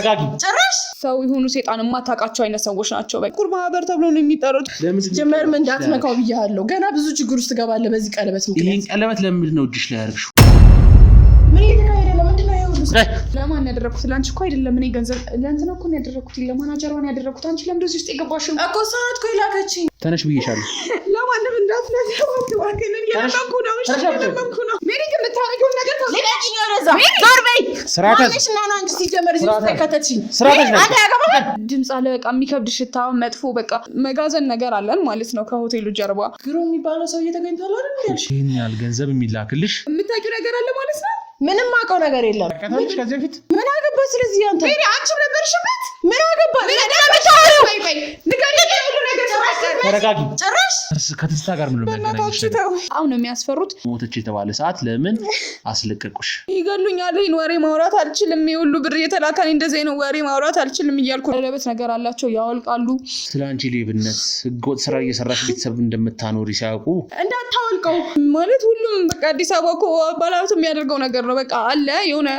ተረጋጊ ጭራሽ ሰው ይሁኑ ሰይጣን ማታቃቸው አይነት ሰዎች ናቸው በቃ ቁርባ ማህበር ተብሎ ነው የሚጠሩት ጀመር ምን እንዳትነካው ብያለሁ ገና ብዙ ችግር ውስጥ ገባለ በዚህ ቀለበት ምክንያት ይሄን ቀለበት ለምን ነው እጅሽ ላይ ያርግሽው ምን ይተካሄደ ለምንድነው ይሁን ለማን ያደረኩት ላንቺ እኮ አይደለም እኔ ገንዘብ ለእንትና እኮ ነው ያደረኩት ለማናጀሯን ያደረኩት አንቺ ለምን እንደዚህ ውስጥ የገባሽው እኮ ሰዓት እኮ ይላከችኝ ተነሽ ብዬሻለሁ ለማንም እንዳትነካው ዋከነን ያለመንኩ ነው እሺ ያለመንኩ ነው ሜሪ ግን የምታረጊው ነገር ለቀቂኝ ወረዛ ዞርበይ ስራተሽ እና ነው አንቺ ሲጀመር እዚህ ተከተችኝ ስራተሽ አንተ ያገባህ ድምጽ አለ በቃ የሚከብድ ሽታ መጥፎ በቃ መጋዘን ነገር አለን ማለት ነው ከሆቴሉ ጀርባ ግሩ የሚባለው ሰው እየተገኝቷል አይደል ይሄን ያህል ገንዘብ የሚላክልሽ የምታውቂው ነገር አለ ማለት ነው ምንም አውቀው ነገር የለም ከተልሽ ከዚህ በፊት ምን አገባህ ስለዚህ አንተ ሜሪ አንቺም ነበርሽበት ምን አገባህ ተረጋጊ ጭራሽ ከትስታ ጋር ምን የሚያገናኝሽ አሁን ነው የሚያስፈሩት ሞተች የተባለ ሰዓት ለምን አስለቀቁሽ ይገሉኛል ይሄን ወሬ ማውራት አልችልም ይሁሉ ብር እየተላከኝ እንደዚህ ነው ወሬ ማውራት አልችልም እያልኩ ለበት ነገር አላቸው ያወልቃሉ ስላንቺ ሌብነት ህገወጥ ስራ እየሰራሽ ቤተሰብ እንደምታኖሪ ሲያውቁ እንዳታወልቀው ማለት ሁሉም በቃ አዲስ አበባ እኮ ባላውት የሚያደርገው ነገር ነው በቃ አለ የሆነ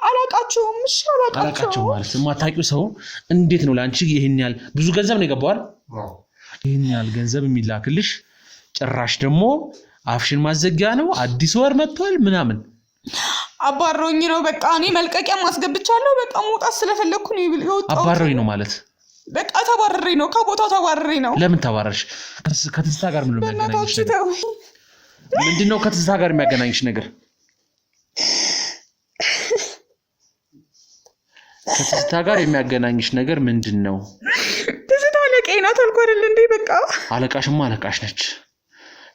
አላቃቸውም እሺ አላቃቸው ማለት የማታውቂው ሰው እንዴት ነው ላንቺ ይሄን ያህል ብዙ ገንዘብ ነው የገባው አይደል ይሄን ያህል ገንዘብ የሚላክልሽ ጭራሽ ደግሞ አፍሽን ማዘጊያ ነው አዲስ ወር መጥቷል ምናምን አባሮኝ ነው በቃ እኔ መልቀቂያ ማስገብቻለሁ በቃ መውጣት ስለፈለኩ ነው ይወጣው አባሮኝ ነው ማለት በቃ ተባረሬ ነው ከቦታው ተባረሬ ነው ለምን ተባረርሽ ከትስታ ጋር ምን የሚያገናኝሽ ነገር ምንድነው ከትስታ ጋር የሚያገናኝሽ ነገር ከትስታ ጋር የሚያገናኝሽ ነገር ምንድነው ትስታ አለቃዬ ናት አልኩ አይደል እንዴ በቃ አለቃሽማ አለቃሽ ነች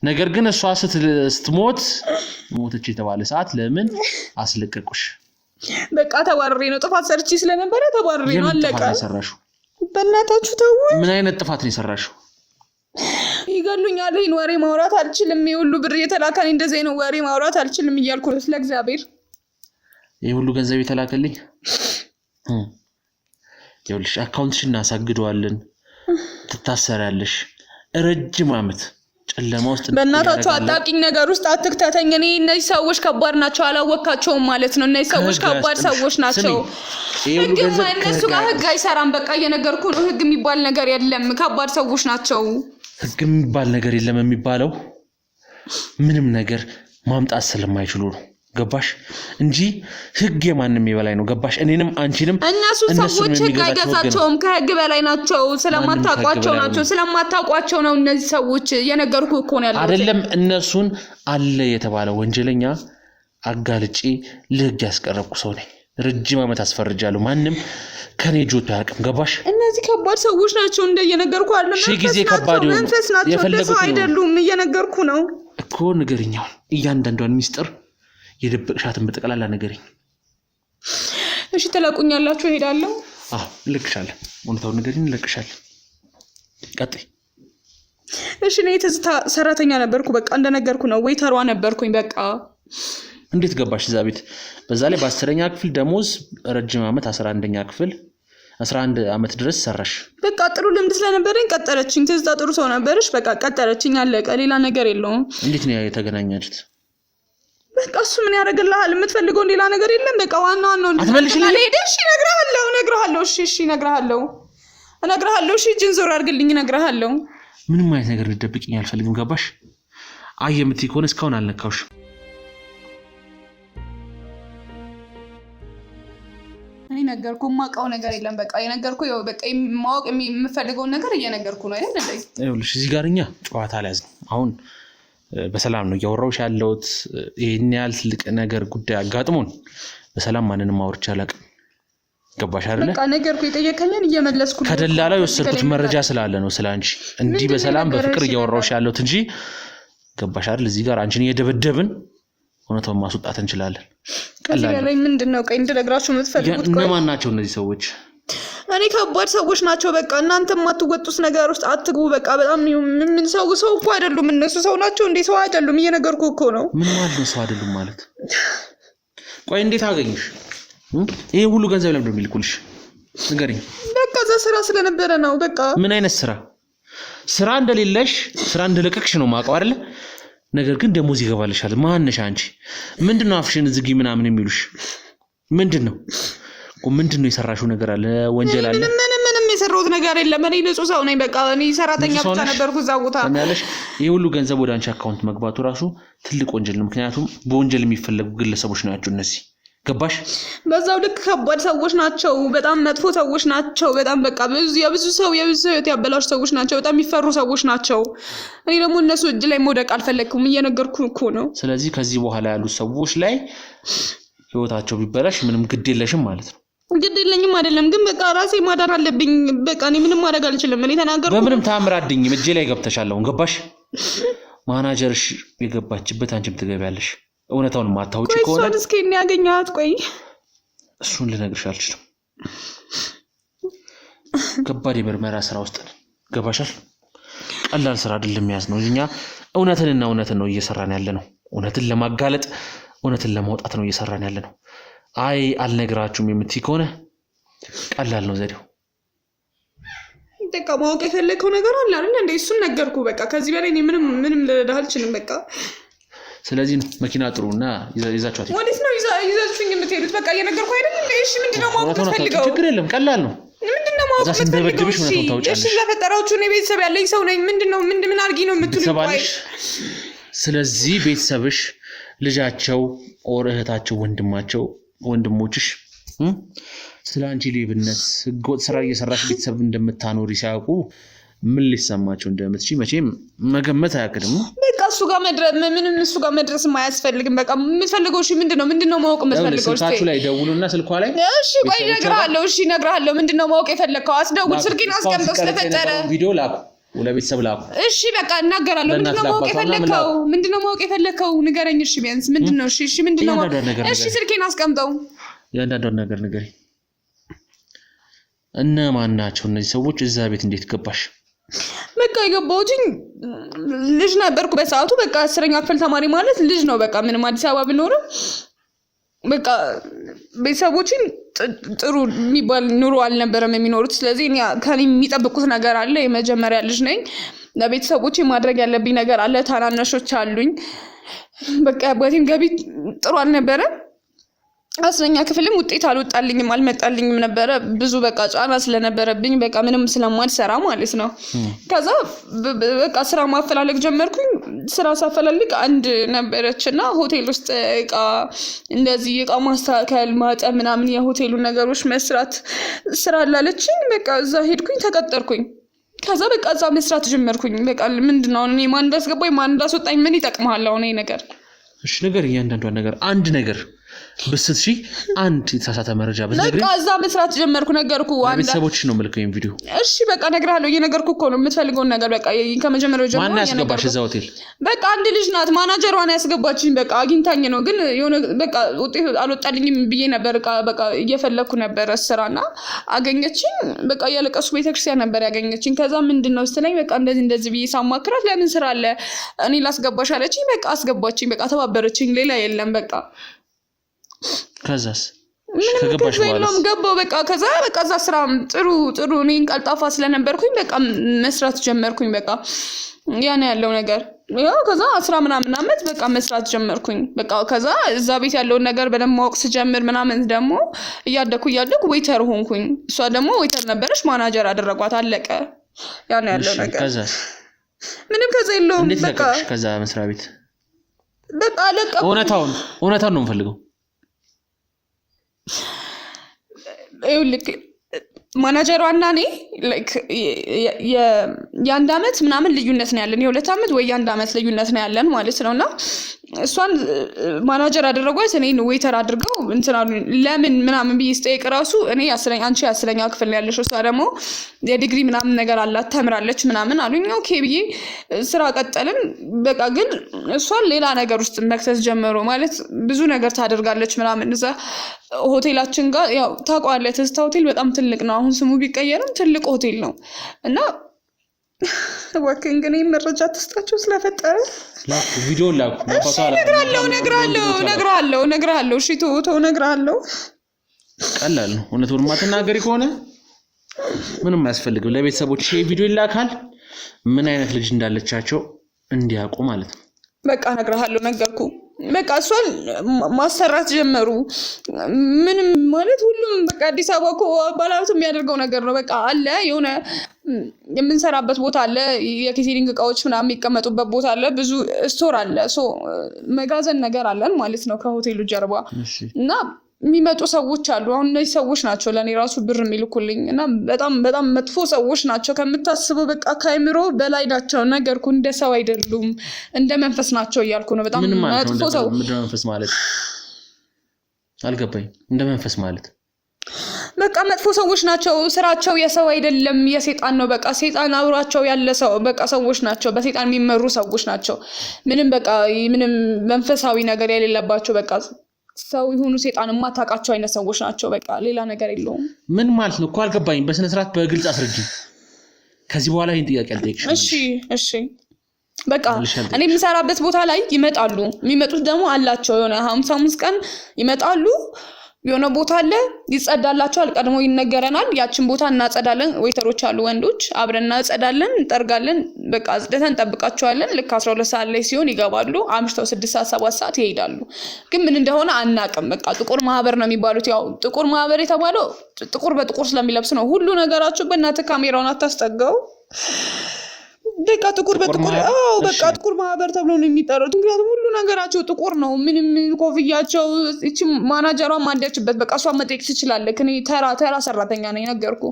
ነገር ግን እሷ ስትሞት ሞተች የተባለ ሰዓት ለምን አስለቀቁሽ በቃ ተባረሬ ነው ጥፋት ሰርቺ ስለነበረ ተባረሬ ነው አለቃ ሰራሽው በእናታችሁ ተው ምን አይነት ጥፋት ነው የሰራሽው ይገሉኛል ይሄን ወሬ ማውራት አልችልም ይሁሉ ብር እየተላከኝ እንደዚህ ነው ወሬ ማውራት አልችልም እያልኩ ስለ እግዚአብሔር ይሄ ሁሉ ገንዘብ የተላከልኝ ይኸውልሽ አካውንትሽን እናሳግደዋለን ትታሰራለሽ ረጅም አመት ጨለማ ውስጥ በእናታችሁ አጣቂኝ ነገር ውስጥ አትክተተኝ እኔ እነዚህ ሰዎች ከባድ ናቸው አላወካቸውም ማለት ነው እነዚህ ሰዎች ከባድ ሰዎች ናቸው ህግ እነሱ ጋር ህግ አይሰራም በቃ እየነገርኩ ነው ህግ የሚባል ነገር የለም ከባድ ሰዎች ናቸው ህግ የሚባል ነገር የለም የሚባለው ምንም ነገር ማምጣት ስለማይችሉ ነው ገባሽ እንጂ ህግ የማንንም የበላይ ነው ገባሽ እኔንም አንቺንም እነሱ ሰዎች ህግ አይገዛቸውም ከህግ በላይ ናቸው ስለማታውቋቸው ነው እነዚህ ሰዎች የነገርኩ እኮ ነው ያለው አይደለም እነሱን አለ የተባለ ወንጀለኛ አጋልጪ ለህግ ያስቀረብኩ ሰው ነኝ ረጅም አመት አስፈርጃለሁ ማንንም ከኔ ጆቶ ያቀም ገባሽ እነዚህ ከባድ ሰዎች ናቸው እንደየነገርኩ አይደለም መንፈስ ናቸው የፈለጉት አይደሉም እየነገርኩ ነው እኮ ንገሪኛው እያንዳንዷን ሚስጥር የደበቅሻትን በጠቅላላ ነገርኝ እሺ ተላቁኛላችሁ ሄዳለሁ ልክሻለሁ ወንታው ነገርኝ ልክሻለሁ ቀጥይ እሺ እኔ ትዝታ ሰራተኛ ነበርኩ በቃ እንደነገርኩ ነው ዌይተሯ ነበርኩኝ በቃ እንዴት ገባሽ እዛ ቤት በዛ ላይ በ10ኛ ክፍል ደሞዝ ረጅም አመት 11ኛ ክፍል 11 አመት ድረስ ሰራሽ በቃ ጥሩ ልምድ ስለነበረኝ ቀጠረችኝ ትዝታ ጥሩ ሰው ነበርሽ በቃ ቀጠረችኝ አለቀ ሌላ ነገር የለውም እንዴት ነው የተገናኛችሁት በቃ እሱ ምን ያደርግልሃል የምትፈልገው ሌላ ነገር የለም በቃ ዋናው ነው አትመልሽልኝ እሺ እነግርሃለሁ እሺ እነግርሃለሁ እሺ እጅን ዞር አድርግልኝ እነግርሃለሁ ምንም አይነት ነገር ልደብቅኝ አልፈልግም ገባሽ የምትይ ከሆነ እስካሁን አልነካውሽ እኔ ነገርኩ ማውቀው ነገር የለም በቃ የነገርኩ በቃ ማወቅ የምፈልገው ነገር እየነገርኩ ነው አይደል ይኸውልሽ እዚህ ጋርኛ ጨዋታ ላይ አሁን በሰላም ነው ያወራውሽ ያለውት ይሄን ያህል ትልቅ ነገር ጉዳይ አጋጥሞን በሰላም ማንንም አውርቻ አላውቅም ገባሽ አይደል በቃ ነገርኩ የጠየቀኝን እየመለስኩ ነው ከደላላው የወሰድኩት መረጃ ስላለ ነው ስላንቺ እንጂ በሰላም በፍቅር እያወራውሽ ያለውት እንጂ ገባሽ አይደል እዚህ ጋር አንቺን እየደበደብን ሆነተው ማስወጣት እንችላለን ከዚህ በላይ ምንድነው ቀይ እንደነግራችሁ የምትፈልጉት እነማን ናቸው እነዚህ ሰዎች እኔ ከባድ ሰዎች ናቸው በቃ እናንተም አትወጡስ ነገር ውስጥ አትግቡ በቃ በጣም ምን ሰው እኮ አይደሉም እነሱ ሰው ናቸው እንዴ ሰው አይደሉም እየነገርኩ እኮ ነው ምን ማለት ነው ሰው አይደሉም ማለት ቆይ እንዴት አገኘሽ ይሄ ሁሉ ገንዘብ ለምን እንደሚልኩልሽ ንገሪኝ በቃ ስራ ስለነበረ ነው በቃ ምን አይነት ስራ እንደሌለሽ ስራ እንደለቀቅሽ ነው ማውቀው አይደል ነገር ግን ደሞዝ ይገባልሻል ማንነሽ አንቺ ምንድነው አፍሽን ዝጊ ምናምን የሚሉሽ ምንድነው የሰራሽው ነገር አለ ወንጀል አለ ምንም የሰራሁት ነገር የለም እኔ ንጹህ ሰው ነኝ በቃ እኔ ሰራተኛ ብቻ ነበርኩ እዛ ቦታ ሰማያለሽ ይሄ ሁሉ ገንዘብ ወደ አንቺ አካውንት መግባቱ ራሱ ትልቅ ወንጀል ነው ምክንያቱም በወንጀል የሚፈለጉ ግለሰቦች ናቸው እነዚህ ገባሽ በዛው ልክ ከባድ ሰዎች ናቸው በጣም መጥፎ ሰዎች ናቸው በጣም በቃ ብዙ ሰው ያበላሽ ሰዎች ናቸው በጣም የሚፈሩ ሰዎች ናቸው እኔ ደግሞ እነሱ እጅ ላይ መውደቅ አልፈለኩም እየነገርኩ እኮ ነው ስለዚህ ከዚህ በኋላ ያሉ ሰዎች ላይ ህይወታቸው ቢበላሽ ምንም ግድ የለሽም ማለት ነው ግድ የለኝም አይደለም ግን በቃ ራሴ ማዳር አለብኝ በቃ እኔ ምንም ማድረግ አልችልም እኔ ተናገርኩ በምንም ታምራድኝ እጄ ላይ ገብተሻለሁ ገባሽ ማናጀርሽ የገባችበት አንቺም ትገቢያለሽ እውነታውን ማታውጪ ከሆነ ቆይ እስኪ እኔ ያገኛት ቆይ እሱን ልነግርሽ አልችልም ከባድ የምርመራ ስራ ውስጥ ገባሻል ቀላል ስራ አይደለም ያዝነው እኛ እውነትን ነው እየሰራን ያለ ነው እውነትን ለማጋለጥ እውነትን ለማውጣት ነው እየሰራን ያለ ነው አይ አልነግራችሁም የምትይ ከሆነ ቀላል ነው ዘዴው በቃ ማወቅ የፈለከው ነገር አለ አይደል እንዴ እሱን ነገርኩ በቃ ከዚህ በላይ እኔ ምንም ልረዳህ አልችልም በቃ ስለዚህ መኪና ጥሩና ይዛቻት ወዴት ነው ይዛችሁኝ የምትሄዱት በቃ እየነገርኩ አይደል እንዴ እሺ ምንድነው ማወቅ የምትፈልገው ችግር የለም ቀላል ነው ምንድነው ማወቅ የምትፈልገው እሺ ለፈጠራችሁ ነው ቤተሰብ ያለኝ ሰው ነኝ ምን አርጊ ነው የምትሉት ቆይ ስለዚህ ቤተሰብሽ ልጃቸው ኦር እህታቸው ወንድሞችሽ ስላንቺ ሌብነት ህገወጥ ስራ እየሰራሽ ቤተሰብ እንደምታኖሪ ሲያውቁ ምን ሊሰማቸው እንደምትቺ መቼም መገመት አያቅድም በቃ እሱ ጋር መድረስ ማያስፈልግም በቃ የምትፈልገው እሺ ምንድነው ማወቅ የምትፈልገው እሺ ስልካችሁ ላይ ደውሉና ስልኳ ላይ እሺ ቆይ እነግርሃለሁ ምንድነው ማወቅ የፈለከው አስደውል ስልኬን አስቀምጠው ስለፈጠረ ቪዲዮ ላኩ ለቤተሰብ ላኩ እሺ በቃ እናገራለሁ ምንድነው ማወቅ የፈለከው ንገረኝ እሺ ቢያንስ ምንድነው እሺ ምንድነው እሺ ስልኬን አስቀምጠው ያንዳንዱ ነገር ንገረኝ እነማን ናቸው እነዚህ ሰዎች እዛ ቤት እንዴት ገባሽ በቃ የገባሁት ልጅ ነበርኩ በሰዓቱ በቃ 10ኛ ክፍል ተማሪ ማለት ልጅ ነው በቃ ምንም አዲስ አበባ ብኖርም በቃ ቤተሰቦችን ጥሩ የሚባል ኑሮ አልነበረም የሚኖሩት ስለዚህ እኔ ከኔ የሚጠብቁት ነገር አለ የመጀመሪያ ልጅ ነኝ ለቤተሰቦቼ ማድረግ ያለብኝ ነገር አለ ታናናሾች አሉኝ በቃ አባቴም ገቢ ጥሩ አልነበረም 10ኛ ክፍልም ውጤት አልመጣልኝም ነበር ብዙ በቃ ጫና ስለነበረብኝ በቃ ምንም ስለማልሰራ ማለት ነው ከዛ በቃ ስራ ማፈላለግ ጀመርኩኝ ስራ ሳፈላልግ አንድ ነበረችና ሆቴል ውስጥ እንደዚህ እቃ ማስተካከል ማጠብ ምናምን የሆቴሉን ነገሮች መስራት ስራ አላለችኝ በቃ እዛ ሄድኩኝ ተቀጠርኩኝ ከዛ በቃ እዛ መስራት ጀመርኩኝ በቃ ምንድነው እኔ ማን እንዳስገባኝ ማን እንዳስወጣኝ ምን ይጠቅማል አሁን ይሄ ነገር እሺ ነገር እያንዳንዱ ነገር በስት ሺ አንድ የተሳሳተ መረጃ በዝነግሪ በቃ እዛ መስራት ጀመርኩ ነገርኩ አንድ ቤተሰቦች ነው መልከው ቪዲዮ እሺ በቃ ነግራለሁ እየነገርኩ እኮ ነው የምትፈልገው ነገር በቃ ከመጀመሪያው ጀምሮ ማን ያስገባሽ እዛ ሆቴል በቃ አንድ ልጅ ናት ማናጀሯን ያስገባችኝ በቃ አግኝታኝ ነው ግን የሆነ በቃ ውጤት አልወጣልኝም ብዬ ነበር በቃ እየፈለኩ ነበር ስራና አገኘችኝ በቃ ያለቀሱ ቤተክርስቲያን ነበር ያገኘችኝ ከዛ ምንድነው ስትለኝ በቃ እንደዚህ ብዬ ሳማክራት ለምን ስራ አለ እኔ ላስገባሽ አለችኝ በቃ አስገባችኝ በቃ ተባበረችኝ ሌላ የለም በቃ ከዛስ ከገባሽ በኋላ ገባው በቃ ከዛ በቃ እዛ ስራ ጥሩ እኔን ቀልጣፋ ስለነበርኩኝ በቃ መስራት ጀመርኩኝ በቃ ያን ያለው ነገር ያው ከዛ 10 ምናምን አመት በቃ መስራት ጀመርኩኝ በቃ ከዛ እዛ ቤት ያለው ነገር በደንብ ማወቅ ስጀምር ምናምን ደግሞ እያደኩ ዌተር ሆንኩኝ እሷ ደግሞ ዌተር ነበረች ማናጀር አደረጓት አለቀ ያን ያለው ነገር ከዛስ ምንም ከዛ የለውም በቃ ከዛ መስሪያ ቤት በቃ አለቀ እውነታውን ነው የምፈልገው ይልክ ማናጀሯና እኔ ላይክ የአንድ አመት ምናምን ልዩነት ነው ያለን የ2 አመት ወይ የአንድ አመት ልዩነት ነው ያለን ማለት ነውና እሷን ማናጀር አደረጓት እኔን ዌተር አድርገው እንትናሉ ለምን ምናምን ቢስጠይቅ ራሱ እኔ አንቺ 10ኛ ክፍል ነው ያለሽ እሷ ደግሞ የዲግሪ ምናምን ነገር አላት ተምራለች ምናምን አሉኝ ኦኬ ብዬ ስራ ቀጠልን በቃ ግን እሷን ሌላ ነገር ውስጥ መክተት ጀመሩ ማለት ብዙ ነገር ታደርጋለች ምናምን እዛ ሆቴላችን ጋር ያው ታቋለች ትዝታ ሆቴል በጣም ትልቅ ነው አሁን ስሙ ቢቀየርም ትልቅ ሆቴል ነው እና ወከን ግን መረጃ ተስጣቸው ስለፈጠረ ላኩ ቪዲዮ ላኩ ነግራለሁ እሺ ተው ነግራለሁ ቀላል ነው እውነቱን ማተናገሪ ከሆነ ምንም አያስፈልግም ለቤተሰቦች ይሄ ቪዲዮ ይላካል ምን አይነት ልጅ እንዳለቻቸው እንዲያውቁ ማለት ነው በቃ እነግርሃለሁ ነገርኩ በቃ እሷን ማሰራት ጀመሩ ምንም ማለት ሁሉም በቃ አዲስ አበባ እኮ ባላውት የሚያደርገው ነገር ነው በቃ አለ የሆነ የምንሰራበት ቦታ አለ የኬተሪንግ እቃዎች ምናምን የሚቀመጡበት ቦታ አለ ብዙ ስቶር አለ መጋዘን ነገር አለን ማለት ነው ከሆቴሉ ጀርባ እና የሚመጡ ሰዎች አሉ አሁን እነዚህ ሰዎች ናቸው ለኔ ራሱ ብር የሚልኩልኝ እና በጣም በጣም መጥፎ ሰዎች ናቸው ከምታስበው በቃ ካይምሮ በላይ ናቸው ነገርኩ እንደ ሰው አይደሉም እንደ መንፈስ ናቸው እያልኩ ነው በጣም መጥፎ ሰው እንደ መንፈስ ማለት አልገባኝ እንደ መንፈስ ማለት በቃ መጥፎ ሰዎች ናቸው ስራቸው የሰው አይደለም የሰይጣን ነው በቃ ሰይጣን አብሯቸው ያለ ሰው በቃ ሰዎች ናቸው በሰይጣን የሚመሩ ሰዎች ናቸው ምንም በቃ ምንም መንፈሳዊ ነገር የሌለባቸው በቃ ሰው ይሁኑ ሰይጣን ማታቃቸው አይነት ሰዎች ናቸው በቃ ሌላ ነገር የለውም ምን ማለት ነው እኮ አልገባኝ በስነ ስርዓት በግልጽ አስረጂ ከዚህ በኋላ ይሄን ጥያቄ አልጠይቅሽም እሺ በቃ እኔ የምሰራበት ቦታ ላይ ይመጣሉ የሚመጡት ደግሞ አላቸው የሆነ 55 ቀን ይመጣሉ የሆነ ቦታ አለ ይጸዳላቸዋል ቀድሞ ይነገረናል ያችን ቦታ እናጸዳለን ዌተሮች አሉ ወንዶች አብረን እናጸዳለን እንጠርጋለን በቃ አጽድተን እንጠብቃቸዋለን ልክ 12 ሰዓት ላይ ሲሆን ይገባሉ አምሽተው 6 ሰዓት 7 ሰዓት ይሄዳሉ ግን ምን እንደሆነ አናቅም በቃ ጥቁር ማህበር ነው የሚባሉት ያው ጥቁር ማህበር የተባለው ጥቁር በጥቁር ስለሚለብስ ነው ሁሉ ነገራቸው በእናትህ ካሜራውን አታስጠጋው በቃ ጥቁር በጥቁር በቃ ጥቁር ማህበር ተብሎ ነው የሚጠሩት ምክንያቱም ሁሉ ነገራቸው ጥቁር ነው ምንም ኮፍያቸው እቺ ማናጀሯ ማንደችበት በቃ እሷ መጠየቅ ትችላለህ እኔ ተራ ሰራተኛ ነኝ ነገርኩ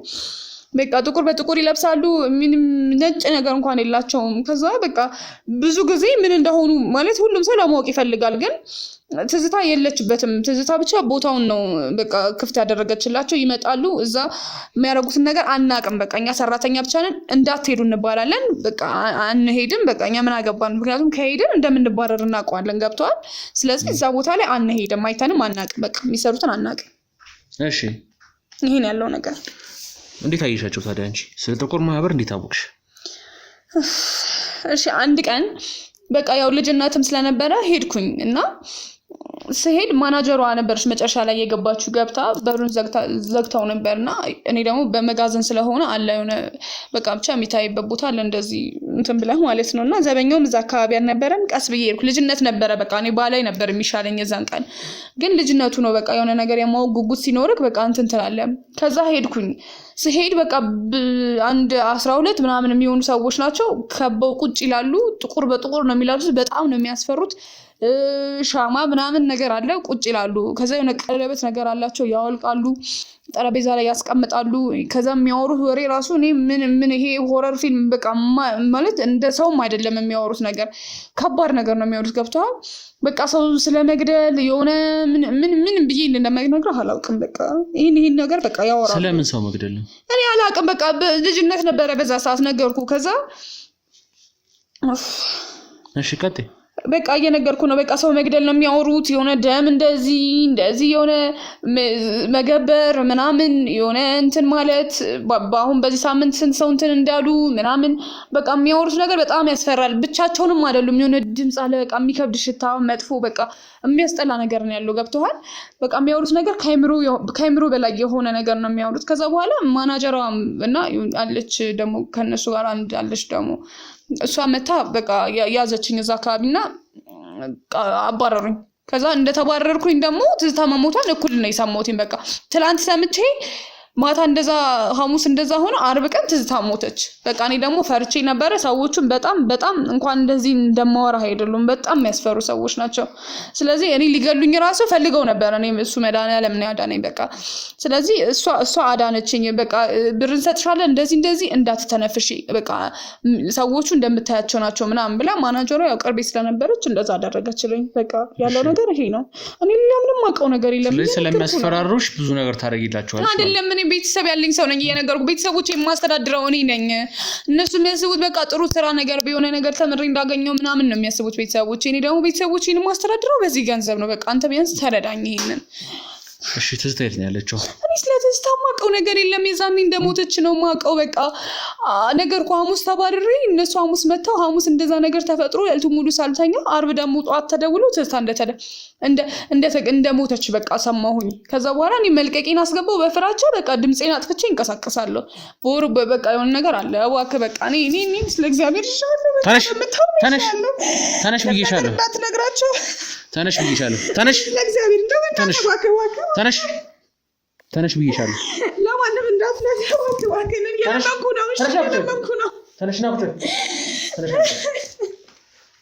በቃ ጥቁር በጥቁር ይለብሳሉ ምንም ነጭ ነገር እንኳን የላቸውም ከዛ በቃ ብዙ ጊዜ ምን እንደሆኑ ማለት ሁሉም ሰው ለማወቅ ይፈልጋል ግን ትዝታ የለችበትም ትዝታ ብቻ ቦታውን ነው በቃ ክፍት ያደረገችላቸው ይመጣሉ እዛ የሚያረጉትን ነገር አናቅም በቃ እኛ ሰራተኛ ብቻ ነን እንዳትሄዱ እንባላለን በቃ አንሄድም በቃ እኛ ምን አገባን ምክንያቱም ከሄድን እንደምንባረር እናውቀዋለን ገብቷል ስለዚህ እዛ ቦታ ላይ አንሄድም አይተንም አናቅም በቃ የሚሰሩትን አናቅም እሺ ይሄን ያለው ነገር እንዴት አየሻቸው ታዲያ አንቺ ስለ ጥቁር ማህበር እንዴት አወቅሽ እሺ አንድ ቀን በቃ ያው ልጅነትም ስለነበረ ሄድኩኝ እና ስሄድ ማናጀሯ ነበርሽ መጨረሻ ላይ የገባችሁ ገብታ በሩን ዘግታው ነበርና እኔ ደግሞ በመጋዘን ስለሆነ አለ የሆነ በቃ ብቻ የሚታይበት ቦታ አለ እንደዚህ እንትን ብለ ማለት ነውና ዘበኛውም እዛ አካባቢ አልነበረም ቀስ ብዬ ሄድኩ ልጅነት ነበረ በቃ እኔ ባላይ ነበር የሚሻለኝ የዛን ቀን ግን ልጅነቱ ነው በቃ የሆነ ነገር የማው ጉጉት ሲኖርክ በቃ እንትን ትላለህ ከዛ ሄድኩኝ ስሄድ በቃ አንድ 12 ምናምን የሚሆኑ ሰዎች ናቸው ከበው ቁጭ ይላሉ ጥቁር በጥቁር ነው የሚላሉት በጣም ነው የሚያስፈሩት ሻማ ምናምን ነገር አለ ቁጭ ይላሉ ከዛ የሆነ ቀለበት ነገር አላቸው ያወልቃሉ ጠረጴዛ ላይ ያስቀምጣሉ ከዛ የሚያወሩት ወሬ ራሱ እኔ ምን ይሄ ሆረር ፊልም በቃ ማለት እንደ ሰውም አይደለም የሚያወሩት ነገር ከባድ ነገር ነው የሚያወሩት ገብቷል በቃ ሰው ስለመግደል የሆነ ምን ብዬ እንደማይነግረው አላውቅም በቃ ይሄን ነገር በቃ ያወራሉ ስለምን ሰው መግደል ነው እኔ አላውቅም በቃ ልጅነት ነበረ በዛ ሰዓት ነገርኩ ከዛ እሺ ቀጥይ በቃ እየነገርኩ ነው በቃ ሰው መግደል ነው የሚያወሩት የሆነ ደም እንደዚህ የሆነ መገበር ምናምን የሆነ እንትን ማለት አሁን በዚህ ሳምንት ስንት ሰው እንትን እንዳሉ ምናምን በቃ የሚያወሩት ነገር በጣም ያስፈራል ብቻቸውንም አይደሉም የሆነ ድምጽ አለ በቃ የሚከብድ ሽታ መጥፎ በቃ የሚያስጠላ ነገር ነው ያለው ገብቷል በቃ የሚያወሩት ነገር ካይምሮ በላይ የሆነ ነገር ነው የሚያወሩት ከዛ በኋላ ማናጀሯ እና አለች ደግሞ ከነሱ ጋር አንድ አለች ደግሞ እሷ መታ በቃ ያዘችኝ እዛ አካባቢና አባረሩኝ ከዛ እንደተባረርኩኝ ደግሞ ትዝታ መሞቷን እኩል ነው የሰማሁትኝ በቃ ትላንት ሰምቼ ማታ እንደዛ ሐሙስ እንደዛ ሆነ አርብ ቀን ትዝታ ሞተች በቃ እኔ ደግሞ ፈርቼ ነበር ሰዎቹን በጣም እንኳን እንደዚህ እንደማወራ አይደሉም በጣም የሚያስፈሩ ሰዎች ናቸው ስለዚህ እኔ ሊገሉኝ ራሱ ፈልገው ነበር እኔ እሱ መድኃኒዓለም ነው ያዳነኝ በቃ ስለዚህ እሷ አዳነችኝ በቃ ብርን ሰጥሻለን እንደዚህ እንዳትተነፍሺ በቃ ሰዎቹ እንደምታያቸው ናቸው ምናምን ብላ ማናጀሯ ያው ቅርቤ ስለነበረች እንደዛ አደረገችልኝ በቃ ያለው ነገር ይሄ ነው እኔ ምንም አውቀው ነገር የለም ስለሚያስፈራሩሽ ብዙ ነገር ታረጊላቸዋለሽ አይደለም ቤተሰብ ያለኝ ሰው ነኝ እየነገርኩ ቤተሰቦቼ የማስተዳድረው እኔ ነኝ እነሱ የሚያስቡት በቃ ጥሩ ስራ ነገር ቢሆነ ነገር ተምሬ እንዳገኘው ምናምን ነው የሚያስቡት ቤተሰቦቼ እኔ ደግሞ ቤተሰቦቼን የማስተዳድረው በዚህ ገንዘብ ነው በቃ አንተ ቢያንስ ተረዳኝ ይሄንን እሺ ትዝታ የት ነው ያለችው እኔ ስለትዝታ ማቀው ነገር የለም የዛኔ እንደሞተች ነው ማቀው በቃ ነገርኩ ሐሙስ ተባረሪ እነሱ ሐሙስ መጣው ሐሙስ እንደዛ ነገር ተፈጥሮ ያልቱ ሙሉ ሳልተኛ አርብ ደግሞ ጧት ተደውሎ ትዝታ እንደሞተች በቃ ሰማሁኝ ከዛ በኋላ እኔ መልቀቂን አስገባው በፍራቻ በቃ ድምጼን አጥፍቼ እንቀሳቀሳለሁ በቃ የሆነ ነገር አለ እባክህ በቃ እኔ ስለ እግዚአብሔር ይሻላል ተነሽ ተነሽ ብዬሻለሁ እንዳትነግራቸው ተነሽ ብዬሻለሁ ተነሽ ለእግዚአብሔር እንደው ተነሽ ተነሽ ብዬሻለሁ ለማንም እንዳትነግረው እባክህን እየለመንኩ ነው ተነሽ ና ቁጭ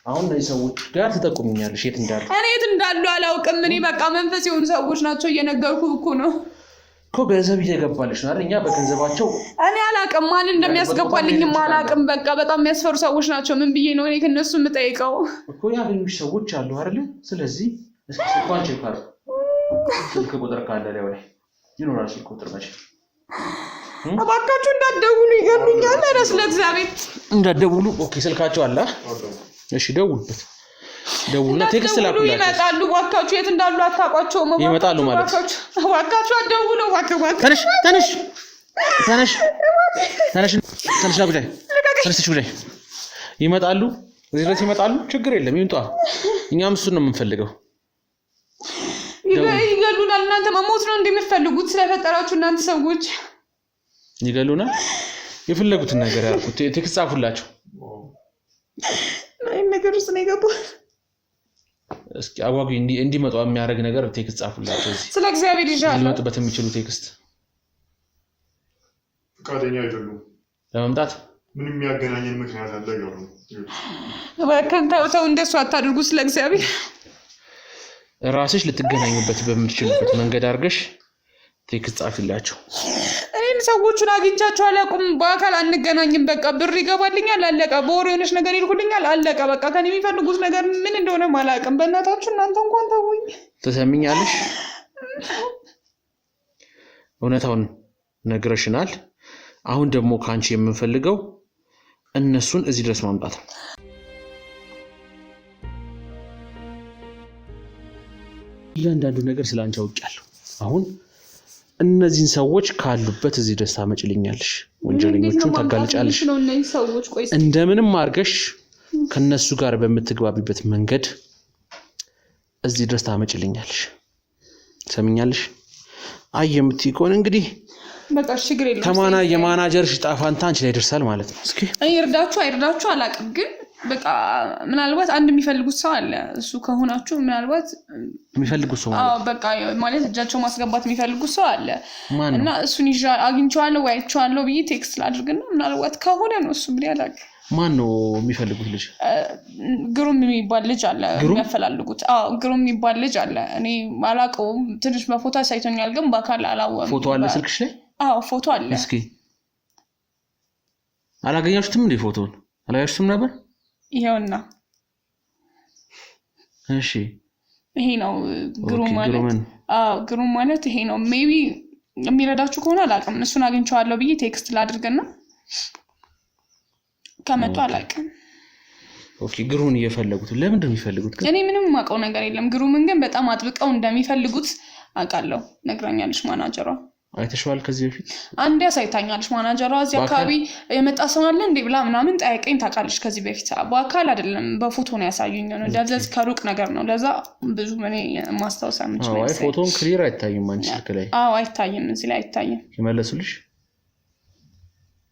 አሁን እነዚህ ሰዎች ጋር ትጠቁሚኛለሽ የት እንዳሉ እኔ የት እንዳሉ አላውቅም እኔ በቃ መንፈስ የሆኑ ሰዎች ናቸው እየነገርኩ እኮ ነው እኮ ገንዘብ እየገባልሽ ነው አይደል እኛ በገንዘባቸው እኔ አላውቅም ማን እንደሚያስገባልኝም አላውቅም በቃ በጣም የሚያስፈሩ ሰዎች ናቸው ምን ብዬ ነው እኔ ከነሱ የምጠይቀው እኮ ያገኙሽ ሰዎች አሉ አይደል ስለዚህ ስልኳን ቼክ አድርጉ ስልክ ቁጥር ካለ ላይ ይኖራል ስልክ ቁጥር መቼ እባካችሁ እንዳትደውሉ ይገሉኛል ኧረ ስለ እግዚአብሔር እንዳትደውሉ ኦኬ ስልካቸው አለ እሺ ደውሉበት ደውሉና ቴክስት ላኩላችሁ ይመጣሉ እባካችሁ የት እንዳሉ አታውቋቸውም ይመጣሉ ማለት እባካችሁ አትደውሉ እባክህ ተነሽ ተነሽ ተነሽ ተነሽ ተነሽ ጉዳይ ተነሽ ጉዳይ ይመጣሉ እዚህ ድረስ ይመጣሉ ችግር የለም ይምጣ እኛም እሱን ነው የምንፈልገው ይገሉናል እናንተ መሞት ነው እንደምትፈልጉት ስለፈጠራችሁ እናንተ ሰዎች ይገሉናል የፈለጉትን ነገር ያልኩት ቴክስት ጻፉላችሁ ምን ነገር ውስጥ ነው የገባው እስኪ አጓጊ እንዲመጣ የሚያደርግ ነገር ቴክስት ጻፉላችሁ እዚህ ስለ እግዚአብሔር ይሻላል ሊመጡበት የሚችሉ ቴክስት ፈቃደኛ አይደሉም ለመምጣት ምንም የሚያገናኘን ምክንያት አለ ይገሩ በከንታው እንደሱ አታድርጉ ስለ እግዚአብሔር ራስሽ ልትገናኙበት በምትችሉበት መንገድ አድርገሽ ቴክስት ጻፊላችሁ እኔን ሰዎቹን አግኝቻቸው አላውቅም በአካል አንገናኝም በቃ ብር ይገባልኛል አለቀ በወሬ የሆነች ነገር ይልኩልኛል አለቀ በቃ ከኔ የሚፈልጉት ነገር ምን እንደሆነ ማላውቅም በእናታችሁ እናንተ እንኳን ተውኝ ተሰሚኛለሽ እውነታውን ነግረሽናል አሁን ደግሞ ካንቺ የምንፈልገው እነሱን እዚህ ድረስ ማምጣት ነው እያንዳንዱ ነገር ስላንቺ አውቃለሁ አሁን እነዚህን ሰዎች ካሉበት እዚህ ድረስ ታመጭልኛለሽ ወንጀለኞቹን ታጋልጫለሽ እንደምንም አርገሽ ከነሱ ጋር በመተግባቢበት መንገድ እዚህ ድረስ ታመጭልኛለሽ ሰምኛለሽ አየምትይቆን እንግዲህ በቃ ችግር የለም ተማና የማናጀርሽ ጣፋንታ አንቺ ላይ ደርሳል ማለት ነው እስኪ አይርዳችሁ አላውቅም ግን በቃ ምናልባት አንድ የሚፈልጉት ሰው አለ እሱ ከሆናችሁ ምናልባት የሚፈልጉት ሰው ማለት አዎ በቃ ማለት እጃቸው ማስገባት የሚፈልጉት ሰው አለ እና እሱን አግኝቼዋለሁ ወይቼዋለሁ ብዬ ቴክስት ላድርግና ምናልባት ከሆነ ነው እሱ ምን ያላቅ ማን ነው የሚፈልጉት ልጅ ግሩም የሚባል ልጅ አለ የሚያፈላልጉት አዎ ግሩም የሚባል ልጅ አለ እኔ ማላቀውም ትንሽ በፎቶ ሳይቶኛል ግን በአካል አላወቅም ፎቶ አለ ስልክሽ ላይ አዎ ፎቶ አለ እስኪ አላገኛችሁትም እንዴ ፎቶን አላያችሁትም ነበር ይሄውና እሺ ይሄ ነው ግሩም ማለት ግሩም ማለት ይሄ ነው ሜቢ የሚረዳችሁ ከሆነ አላውቅም እሱን አግኝቼዋለሁ ብዬ ቴክስት ላድርግና ከመጡ አላውቅም ኦኬ ግሩምን እየፈለጉት ለምን እንደሚፈልጉት እኔ ምንም ማቀው ነገር የለም ግሩምን ግን በጣም አጥብቀው እንደሚፈልጉት አውቃለሁ ነግራኛለሽ ማናጀሯ አይተሽዋል ከዚህ በፊት አንዴ አሳይታኛለሽ ማናጀሯ እዚህ አካባቢ የመጣ ሰው አለ እንዴ ብላ ምናምን ጠይቀኝ ታውቃለሽ ከዚህ በፊት በአካል አይደለም በፎቶ ነው ያሳዩኝ ነው ደብዘዝ ከሩቅ ነገር ነው ለዛ ብዙ እኔ ማስታወስ አምችል አይ ፎቶን ክሊር አይታይም አንቺ ስልክ ላይ አዎ አይታይም እዚህ ላይ አይታይም ይመለሱልሽ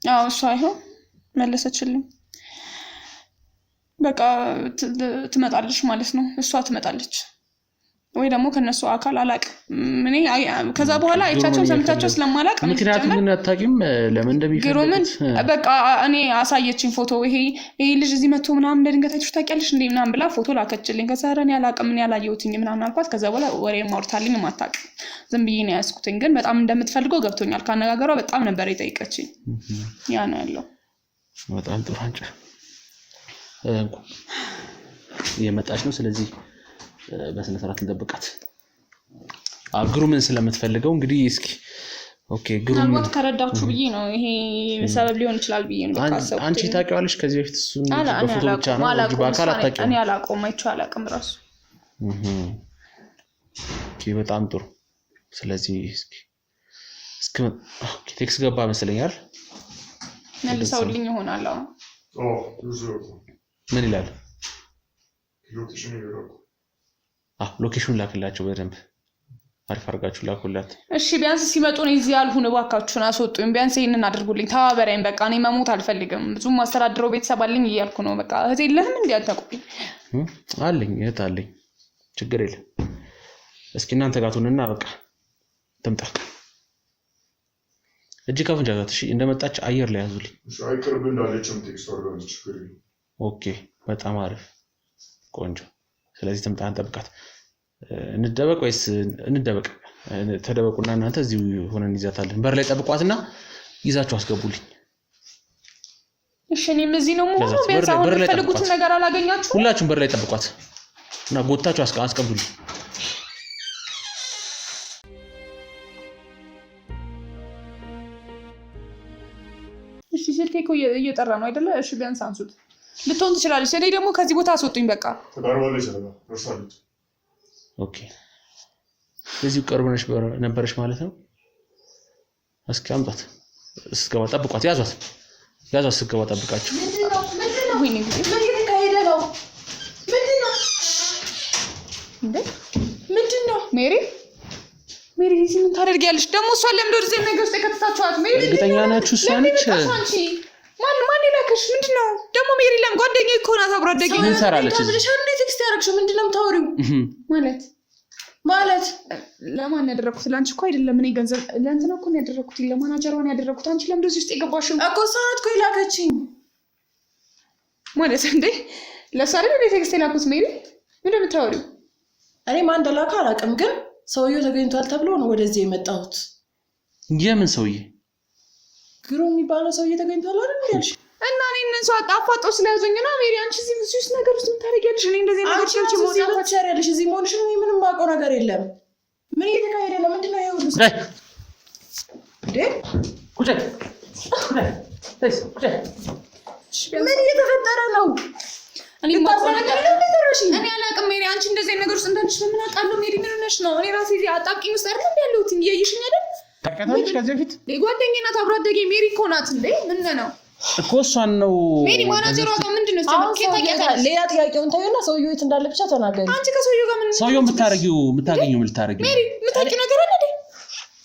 አዎ እሱ አይሆን መለሰችልኝ በቃ ትመጣለች ማለት ነው እሷ ትመጣለች ወይ ደግሞ ከነሱ አካል አላቅ ምን ከዛ በኋላ አይቻቸው ሰምታቸው ስለማላቅ ምክንያቱም ግን አታቂም ለምን እንደሚፈልጉት በቃ እኔ አሳየችኝ ፎቶ ይሄ ልጅ እዚህ መጥቶ ምናምን እንደድንገት አይተሽ ታውቂያለሽ እንዴ ምናምን ብላ ፎቶ ላከችልኝ ከዛ ረን ያላቀም ምን ያላየሁትኝ ምናምን አልኳት ከዛ በኋላ ወሬ ማውርታልኝ ማታቅ ዝም ብዬ ነው ያስኩትኝ ግን በጣም እንደምትፈልገው ገብቶኛል ካነጋገሯ በጣም ነበር የጠይቀችኝ ያ ነው ያለው በጣም ጥሩ አንቺ የመጣች ነው ስለዚህ በስነ ስርዓት እንጠብቃት ግሩምን ስለምትፈልገው እንግዲህ እስኪ ኦኬ ግሩም ማለት ከረዳችሁ ብዬ ነው ይሄ ሰበብ ሊሆን ይችላል ብዬ ነው ተካሰው አንቺ ታውቂዋለሽ ከዚህ በፊት እሱን በፎቶ ብቻ ነው እንጂ በአካል አታውቂውም እኔ አላውቀውም አይቼው አላውቅም ራሱ ኦኬ በጣም ጥሩ ስለዚህ እስኪ ቴክስት ገባ መስለኛል መልሰውልኝ ይሆናል ምን ይላል ሎኬሽን ላክላቸው በደንብ አሪፍ አድርጋችሁ ላኩላት እሺ ቢያንስ ሲመጡ ነው እዚህ ያልሁን እባካችሁን አስወጡኝ ቢያንስ ይሄንን አድርጉልኝ ተባበረኝ በቃ እኔ መሞት አልፈልግም ብዙም ማስተዳድረው ቤተሰብ አለኝ እያልኩ ነው በቃ እህት የለህም እንዴ አታውቁኝ አለኝ እህት አለኝ ችግር የለም እስኪ እናንተ ጋር ትሆንና በቃ ተምጣ እጅ ከፍንጃት እሺ እንደመጣች አየር ላይ ያዙልኝ እሺ አይቀርብ እንዳለችም ቴክስት አድርጋለች ችግር የለም ኦኬ በጣም አሪፍ ቆንጆ ስለዚህ ተምጣ አንጠብቃት እንደበቅ ወይስ እንደበቅ ተደበቁና እናንተ እዚሁ ሆነን ይዛታለን በር ላይ ጠብቋትና ይዛችሁ አስገቡልኝ እሺ እኔም እዚህ ነው ማለት ቢያንስ አሁን የምትፈልጉት ነገር አላገኛችሁ ሁላችሁም በር ላይ ጠብቋት እና ጎታችሁ አስቀምጡልኝ እሺ ስልኬ እየጠራ ነው አይደለ እሺ ቢያንስ አንሱት ልትሆን ትችላለች እኔ ደግሞ ከዚህ ቦታ አስወጡኝ በቃ ተቃርባለች ረሳለች ኦኬ እዚሁ ቀርበነሽ ነበርሽ ማለት ነው እስኪ አምጣት እስከባ ጠብቋት ያዟት እስከባ ጠብቃችሁ ወይኔ ምን ካሄደ ነው ምንድነው ሜሪ እዚህ ምን ታደርጊያለሽ ደግሞ እሷን ለምን ወደዚህ ነገር ውስጥ ከተታችኋት ሜሪ እርግጠኛ ናችሁ እሷ ነች ማን ይላክሽ ምንድነው ደግሞ ሜሪ ለም ጓደኛዬ እኮ ናት አብሮ አደገ ምን ሰራለች እዚህ እንዴ ቴክስት ያደረግሽው ምንድነው የምታወሪው ማለት ለማን ያደረኩት ላንቺ እኮ አይደለም እኔ ገንዘብ ለእንትና እኮ ነው ያደረኩት ለማናጀሯን ያደረኩት አንቺ ለምን እዚህ ውስጥ የገባሽው እኮ ሰዓት እኮ ይላከችኝ ማለት እንዴ ለሳሪ ነው ቴክስት የላኩት ሜሪ ምን እንደምታወሪው እኔ ማን እንደላከ አላውቅም ግን ሰውየው ተገኝቷል ተብሎ ነው ወደዚህ የመጣሁት የምን ሰውዬ ግሩ የሚባለው ሰውዬ ተገኝቷል አይደል ያልሽ እና እኔ እነሱ አጣፋጦ ስለያዙኝ ነው ሜሪ አንቺ እዚህ ውስጥ ነገር ውስጥ ታደርጊያለሽ እኔ እንደዚህ ነገር ቸርች ሞታ ታደርጊያለሽ እዚህ ሞንሽ ምንም ማውቀው ነገር የለም ምን እየተካሄደ ነው ምንድነው ይሄ ሁሉ እንዴ ቁጭ ምን እየተፈጠረ ነው እኔ ማውቀው ነገር እኔ አላውቅም ሜሪ አንቺ እንደዚህ ነገር ውስጥ እንደንሽ ምን አውቃለሁ ሜሪ ምን ሆነሽ ነው እኔ ራሴ እዚህ አጣብቂኝ ውስጥ አይደል ያለሁት እየይሽኝ አይደል ታውቃታለሽ ከዚህ በፊት ጓደኛዬ ናት አብሮ አደገ ሜሪ እኮ ናት እንዴ ምን ነው እኮ እሷን ነው ሜሪ ማናጀሯ ጋር ምንድነው ሌላ ጥያቄውን ታዩና ሰውዬው የት እንዳለ ብቻ ተናገሪ አንቺ ከሰውዬው ጋር ምን ሰውዬው የምታገኙ ምን ልታረጊው ሜሪ የምታውቂው ነገር አለ አይደል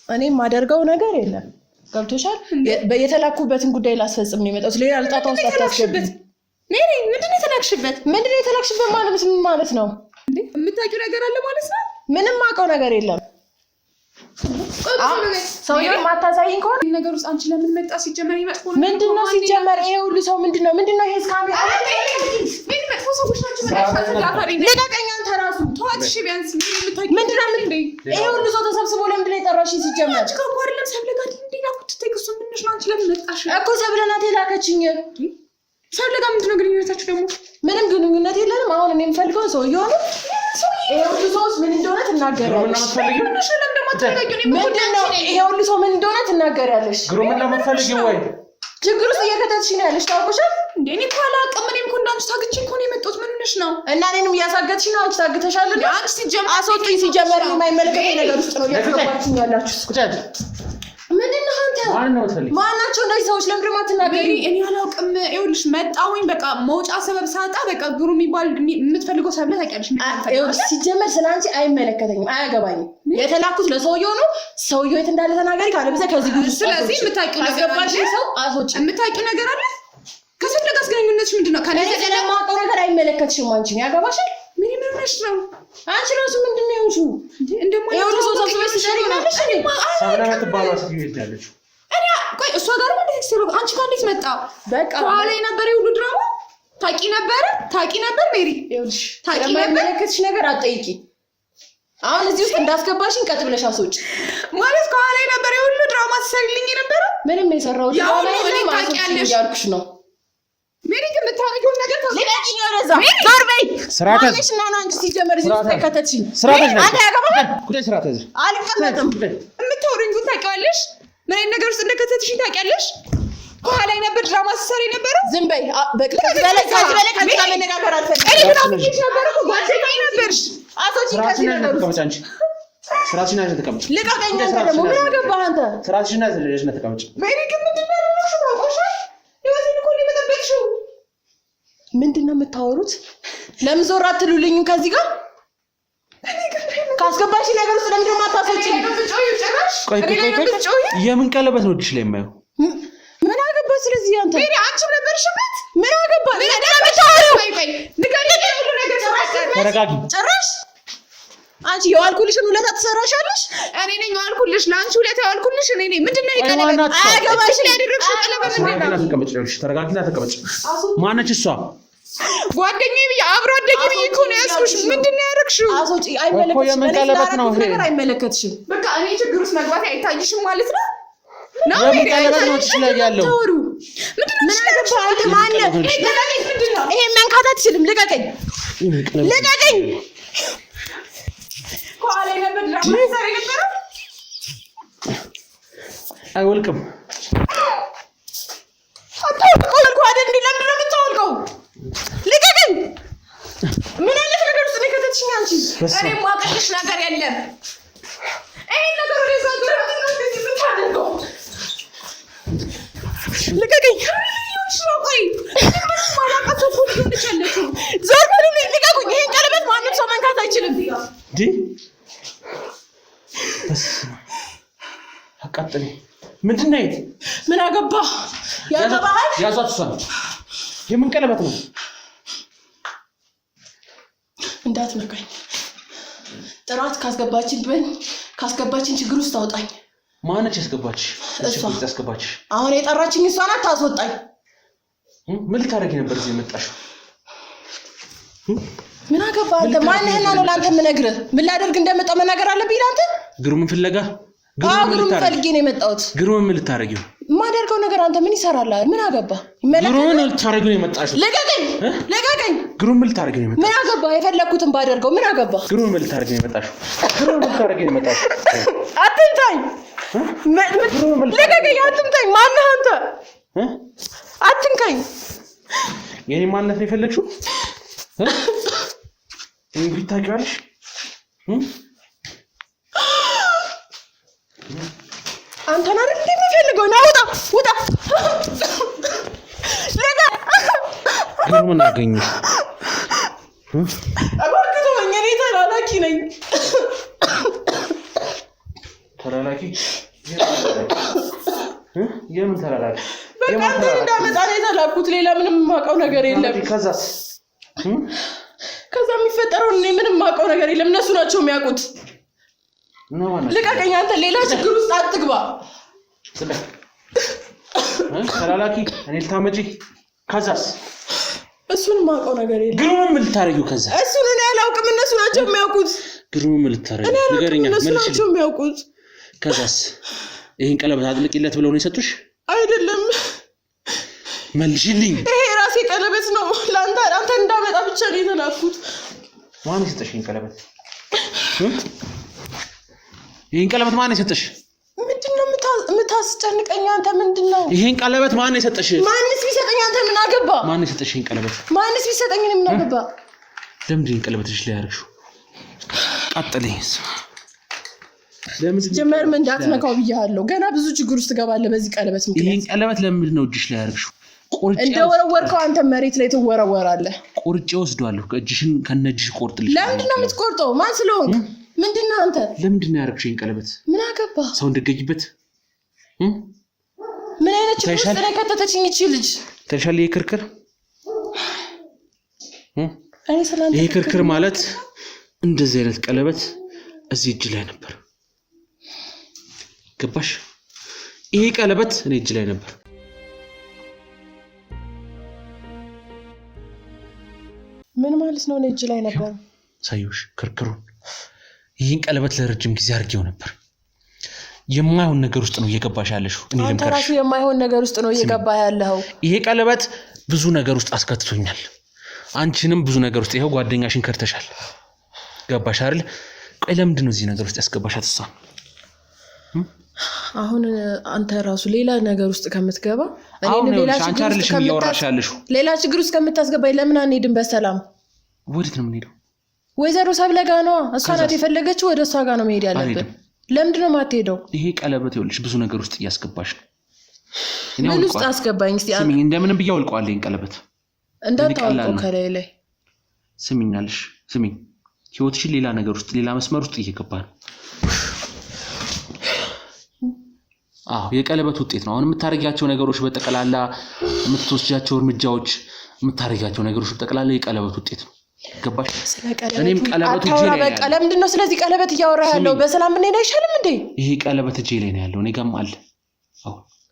እኔ ማደርገው ነገር የለም ገብቶሻል የተላኩበትን ጉዳይ ላስፈጽም ነው የመጣሁት ሌላ ልጣጣ ውስጥ አታስገቢኝ ሜሪ ምንድነው የተላክሽበት ማለት ምን ማለት ነው እንዴ የምታውቂው ነገር አለ ማለት ነው ምንም አውቀው ነገር የለም ሰውዬው ማታሳይኝ ከሆነ ነገር ውስጥ አንቺ ለምን መጣ ሲጀመር ይመጣ ምንድነው ሲጀመር ይሄ ሁሉ ሰው ምንድነው ይሄ ስካም ምን መጥፎ ሰዎች ናቸው ለቀቀኝ አንተ ራሱ ተዋትሽ ቢያንስ ምንድነው ይሄ ሁሉ ሰው ተሰብስቦ ለምንድነው የጠራሽኝ ሲጀመር አንቺ ከጓደኛም ሰብለጋት እንዲላኩት ተይክሱ ምንሽ ነው አንቺ ለምን መጣሽ እኮ ሰብለናት የላከችኝ ሰብለጋ ምንድነው ግንኙነታችሁ ደግሞ ምንም ግንኙነት የለንም አሁን እኔ የምፈልገው ሰውዬው ነው ይሄ ሁሉ ሰው ምን እንደሆነ ትናገራለሽ ምንድነው ይሄ ሁሉ ሰው ምን እንደሆነ ትናገራለሽ ግሩም እና መፈልጊው ወይ ችግር ውስጥ እየከተትሽ ነው ያለሽ ታውቆሻል እንዴ እኔ እኮ አላውቅም እኔም እኮ እንዳንቺ ታግቼ እኮ ነው የመጣሁት ምን ሆነሽ ነው እና እኔንም እያሳገትሽ ነው አንቺ ታግተሻል እንዴ አንቺ ሲጀመር አስወጡኝ ሲጀመር የማይመለከተኝ ነገር ውስጥ ነው እየገባችኝ ያላችሁት ቁጫት ምንድነው አንተ ማናቸው እንደዚህ ሰዎች ለምን ደግሞ አትናገሪ እኔ አላውቅም ይኸውልሽ መጣሁኝ በቃ መውጫ ሰበብ ሳጣ በቃ ግሩ የሚባል የምትፈልገው ሰብለ ታውቂያለሽ ይኸውልሽ ሲጀመር ስለአንቺ አይመለከተኝም አያገባኝም የተላኩት ለሰውዬው ነው ሰውዬው የት እንዳለ ተናገሪ ካለበዛ ከዚህ ጉድ ስለዚህ የምታውቂው ነገር አለ ሰው አሶጭ የምታውቂው ነገር አለ ከሰብለ ጋር ግንኙነትሽ ምንድነው ከነዚህ ስለማውቀው ነገር አይመለከትሽም አንቺ ያገባሻል ምን ምንሽ ነው አንቺ ራሱ ምንድነው ይሁን ይኸውልሽ ሰው ሰብስበሽ ትሰሪናለሽ ሰብለ ትባሏ ስትይልታለች እኔ ቆይ እሷ ጋር ምን ቴክስት አንቺ ጋር እንዴት መጣ በቃ ኋላ ነበር ይሁሉ ድራማ ታቂ ነበር ሜሪ ይኸውልሽ ታቂ ነበር ነገር አትጠይቂ አሁን እዚህ ውስጥ እንዳስገባሽን ቀጥ ብለሽ አስወጪ ማለት ከኋላ ነበር ይሁሉ ድራማ ትሰሪልኝ ነበር ምንም የሰራው ድራማ የለም ታቂያለሽ ያልኩሽ ነው ሜሪ ግን የምታረጊው ነገር ለቀቂኝ ወደዛ ዞር በይ ስራተሽ እና አንቺ ሲጀመር እዚህ ውስጥ ከተትሽኝ ስራተሽ ነው አንተ ያገባህ ቁጭ ስራተሽ አልቀመጥም የምታወሪኝ ግን ታውቂዋለሽ ምን አይነት ነገር ውስጥ እንደከተትሽኝ ታውቂያለሽ ከኋላ ነበር ድራማ ትሰሪ ነበር ዝም በይ በቃ ከዚህ በላይ ከዚህ ጋር መነጋገር አልፈልግም እኔ ግን ነበር እኮ ጓደኛዬ ነበርሽ አሶጪኝ ከዚህ ነገር ተቀመጭ አንቺ ስራሽን አይተህ ተቀመጭ ልቀቀኝ አንተ ደግሞ ምን አገባህ አንተ ስራሽን አይተህ ተቀመጭ ሜሪ ግን ምንድነው ያለሽው ነው ቆሻሽ ይወዚን እኮ ሊመጣበትሽው ምንድነው የምታወሩት ለምን ዞር አትሉልኝም ከዚህ ጋር ካስገባሽ ነገር ውስጥ ለምን ደግሞ አታሰጪ? ቆይ የምን ቀለበት ነው እጅሽ ላይ የማየው? ምን አገባሽ? ስለዚህ አንተ ሜሪ አንቺም ነበርሽበት? ምን አገባሽ? ተረጋጊ። ጭራሽ አንቺ የዋልኩልሽን ውለታ ትሰራሻለሽ? እኔ ነኝ የዋልኩልሽ፣ ለአንቺ ውለታ የዋልኩልሽ እኔ ነኝ። ምንድነው የቀለበት? አያገባሽ ላይ ያደረግሽው ቀለበት ምንድነው? ተረጋጊና ተቀመጭ። ማነች እሷ? ጓደኛዬ ብዬ አብሮ አደጌ ብዬ እኮ ነው ያዝኩሽ። ምንድነው ያደረግሽው? አሶጪ አይመለከትሽም። የምን ቀለበት ነው ይሄ? ነገር አይመለከትሽም። በቃ እኔ ችግር ውስጥ መግባት አይታይሽም ማለት ነው? የምን ቀለበት ነው እጅሽ ላይ ያለው? ምን አገባህ አንተ? ማነህ? ይሄ መንካት አትችልም። ልቀቀኝ፣ ልቀቀኝ። ኳላ ነበር ድራማ ሰሪ ነበር። አይወልቅም። አታውቀው ልኩ አይደል? እንዴ ለምን ነው የምታወልቀው? ልቀቀኝ። ምን አይነት ነገር ውስጥ ነው ከተትሽኝ አንቺ? እኔ ማቀልሽ ነገር የለም። ይሄን ነገር ወደዛ ዞር ነው እንደዚህ የምታደርገው? ልቀቀኝ። ቆይ ማላቀቱ ሁሉ ልቻለችው። ዞር በሉ፣ ልቀቁኝ። ይሄን ቀለበት ማንም ሰው መንካት አይችልም። እንዴ አቃጥሪ። ምንድነው ይሄ? ምን አገባህ? ያገባሃል? ያዟት። እሷ የምን ቀለበት ነው? እንዳትነካኝ። ጥራት ካስገባችን ችግር ውስጥ አውጣኝ። ማነች ያስገባች? እሷ ያስገባች። አሁን የጠራችኝ እሷ ናት። ታስወጣኝ። ምን ልታደርጊ ነበር እዚህ የመጣሽው? ምን አገባህ አንተ? ማንህና ነው ለአንተ የምነግርህ? ምን ላደርግ እንደመጣሁ መናገር አለብኝ ለአንተ? ግሩምን ፍለጋ? ግሩምን ፈልጌ ነው የመጣሁት። ግሩምን ምን ልታደርጊው? የማደርገው ነገር አንተ ምን ይሰራል? ምን አገባህ? ግሩምን ልታደርጊው ነው የመጣሽው? ልቀቀኝ፣ ልቀቀኝ። ግሩምን ምን ልታደርጊው ነው የመጣሽው? ምን አገባህ? የፈለኩትን ባደርገው ምን አገባህ? ግሩምን ምን ልታደርጊው ነው የመጣሽው? ግሩምን ምን ልታደርጊው ነው የመጣሽው? አትምታኝ፣ ልቀቀኝ፣ አትምታኝ። ማነህ አንተ? አትንካኝ። የኔ ማንነት ነው የፈለግሽው? እንግዲህ ታውቂዋለሽ። አንተን አይደል እንደሚፈልገው ነው። ውጣ፣ ውጣ። ግሩምን አገኘሽ? እባክህ ተወኝ፣ እኔ ተላላኪ ነኝ። ተላላኪ? የምን ተላላኪ? በቃ አንተን እንዳመጣ ነው የተላኩት። ሌላ ምንም የማውቀው ነገር የለም። ከዛስ? ከዛ የሚፈጠረውን እኔ ምንም የማውቀው ነገር የለም። እነሱ ናቸው የሚያውቁት። ልቀቀኝ። አንተ ሌላ ችግር ውስጥ አትግባ። ተላላኪ እኔ ልታመጪ? ከዛስ? እሱን የማውቀው ነገር የለም። ግሩምን ምን ልታረጊው? ከዛ እሱን እኔ አላውቅም። እነሱ ናቸው የሚያውቁት። ግሩምን ምን ልታረጊው? እኔ አላውቅም። እነሱ ናቸው የሚያውቁት። ከዛስ? ይሄን ቀለበት አጥልቂለት ብለው ነው የሰጡሽ? አይደለም። መልሽልኝ። ይሄ ራሴ ቀለበት ነው። አንተ እንዳመጣ ብቻ ነው የተላኩት። ማን የሰጠሽ ይሄን ቀለበት? ይሄን ቀለበት ማን የሰጠሽ? ምንድነው የምታስጨንቀኝ አንተ? ምንድነው ይሄን ቀለበት ማን የሰጠሽ? ማንስ ቢሰጠኝ አንተ ምን አገባ? ማን የሰጠሽ ይሄን ቀለበት? ማንስ ቢሰጠኝ እኔ ምን አገባ? ለምንድን ይሄን ቀለበትሽ ላይ ያደረግሽው? ቀጥልኝስ። ጀመርም እንዳትነካው ብያለሁ። ገና ብዙ ችግር ውስጥ ትገባለህ በዚህ ቀለበት ምክንያት። ይሄን ቀለበት ለምንድን ነው እጅሽ ላይ ያደረግሽው? እንደወረወርከው አንተ መሬት ላይ ትወረወራለህ። ቆርጬ ወስዷለሁ። እጅሽን ከነጅሽ ቆርጥልሽ። ለምንድን ነው የምትቆርጠው? ማን ስለሆንክ? ምንድነው አንተ? ለምንድን ነው ያደረግሽው ይሄን ቀለበት? ምን አገባ? ሰው እንደገይበት ምን አይነት ችግር ውስጥ ነው ከተተችኝ እቺ ልጅ? ተሻለ ይክርክር ይሄ ክርክር ማለት እንደዚህ አይነት ቀለበት እዚህ እጅ ላይ ነበር። ገባሽ? ይሄ ቀለበት እኔ እጅ ላይ ነበር። ምን ማለት ነው? እኔ እጅ ላይ ነበር ሳይውሽ ክርክሩን። ይሄን ቀለበት ለረጅም ጊዜ አድርጌው ነበር። የማይሆን ነገር ውስጥ ነው እየገባሽ ያለሽው። እኔ አንተ ራሱ የማይሆን ነገር ውስጥ ነው እየገባህ ያለኸው። ይሄ ቀለበት ብዙ ነገር ውስጥ አስከትቶኛል። አንቺንም ብዙ ነገር ውስጥ ይሄው ጓደኛሽን ከርተሻል። ገባሽ አይደል? ቆይ ለምንድን ነው እዚህ ነገር ውስጥ ያስገባሻት እሷ? አሁን አንተ ራሱ ሌላ ነገር ውስጥ ከምትገባ እኔ ሌላ ችግር ውስጥ ከምታስገባኝ ለምን አንሄድም በሰላም? ወዴት ነው የምንሄደው? ወይዘሮ ሰብለ ጋር ነው። እሷ ናት የፈለገችው። ወደ እሷ ጋር ነው መሄድ ያለብን። ለምንድን ነው የማትሄደው? ይሄ ቀለበት ይኸውልሽ ብዙ ነገር ውስጥ እያስገባሽ ነው። ምን ውስጥ አስገባኝ? እስቲ ስሚኝ፣ እንደምንም ብዬ አውልቀዋለሁ ይሄን ቀለበት። እንዳታውቀው ከላይ ላይ ስሚኛለሽ። ስሚኝ፣ ህይወትሽን ሌላ ነገር ውስጥ ሌላ መስመር ውስጥ እየገባ ነው የቀለበት ውጤት ነው አሁን የምታረጋቸው ነገሮች በጠቅላላ የምትወስጃቸው እርምጃዎች የምታረጋቸው ነገሮች በጠቅላላ የቀለበት ውጤት ነው ገባሽ እኔም ቀለበቱ እጄ ላይ ነው ቀለም ምንድነው ስለዚህ ቀለበት እያወራ ያለው በሰላም ምን ሄዳ አይሻልም እንዴ ይሄ ቀለበት እጄ ላይ ነው ያለው እኔ ጋርም አለ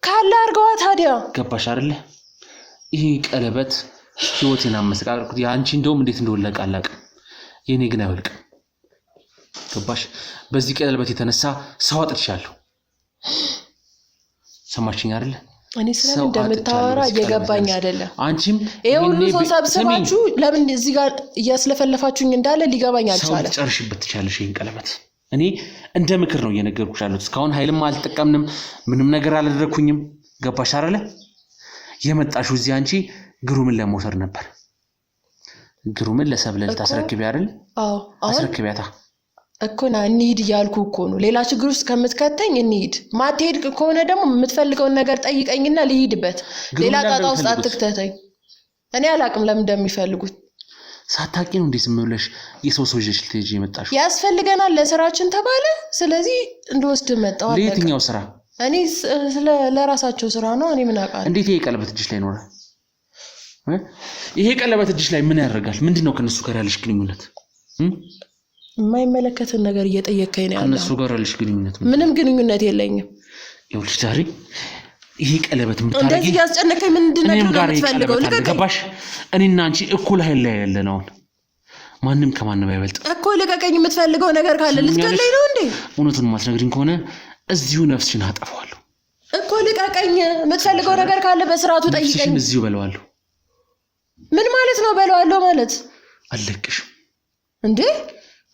ካለ አርገዋ ታዲያ ገባሽ አይደለ ይሄ ቀለበት ህይወቴን አመስቃልኩት ያንቺ እንደውም እንዴት እንደወለቀ አላቅ የኔ ግን አይወልቅ ገባሽ በዚህ ቀለበት የተነሳ ሰው አጥቻለሁ ሰማችኝ አይደለ እኔ ስለምን እንደምታወራ እየገባኝ አይደለም አንቺም ሁሉ ሰው ሰብስባችሁ ለምን እዚህ ጋር እያስለፈለፋችሁኝ እንዳለ ሊገባኝ አልቻለ ሰው ጨርሽበት ትቻለሽ ይሄን ቀለበት እኔ እንደ ምክር ነው እየነገርኩሽ ያለሁት እስካሁን ኃይልም አልተጠቀምንም ምንም ነገር አላደረኩኝም ገባሽ አይደለ የመጣሽው እዚህ አንቺ ግሩምን ለሞተር ነበር ግሩምን ለሰብለል ታስረክቢ አይደል አዎ አስረክቢያታ እኮና እንሂድ ያልኩ እኮ ነው ሌላ ችግር ውስጥ ከምትከተኝ እንሂድ ማትሄድ ከሆነ ደግሞ የምትፈልገውን ነገር ጠይቀኝና ልሂድበት ሌላ ጣጣ ውስጥ አትክተተኝ እኔ አላቅም ለምን እንደሚፈልጉት ሳታቂ ነው እንዴ ዝምብለሽ የሰው ይዘሽ ልትሄጂ የመጣሽው ያስፈልገናል ለስራችን ተባለ ስለዚህ እንደወስድ መጣው አለ ለየትኛው ስራ እኔ ለራሳቸው ስራ ነው እኔ ምን አውቃለሁ እንዴት ይሄ ቀለበት እጅሽ ላይ ኖረ ይሄ ቀለበት እጅሽ ላይ ምን ያደርጋል ምንድነው ከነሱ ጋር ያለሽ ግንኙነት የማይመለከትን ነገር እየጠየቀኝ ነው ያለው ከነሱ ጋር ያለሽ ግንኙነት ምንም ግንኙነት የለኝም ይኸውልሽ ዛሬ ይሄ ቀለበት ምታረጊ እንደዚህ ያስጨነቀኝ ምንድነው የምትፈልገው ልቀቀኝ እኔና አንቺ እኩል ኃይል ላይ ያለነው ማንንም ከማንም አይበልጥ እኮ ልቀቀኝ የምትፈልገው ነገር ካለ ልትገለኝ ነው እንዴ እውነቱን ማስነግሪኝ ከሆነ እዚሁ ነፍስሽን አጠፋዋለሁ እኮ ልቀቀኝ የምትፈልገው ነገር ካለ በስርዓቱ ጠይቀኝ ነፍስሽን እዚሁ በለዋለሁ ምን ማለት ነው በለዋለሁ ማለት አለቅሽ እንዴ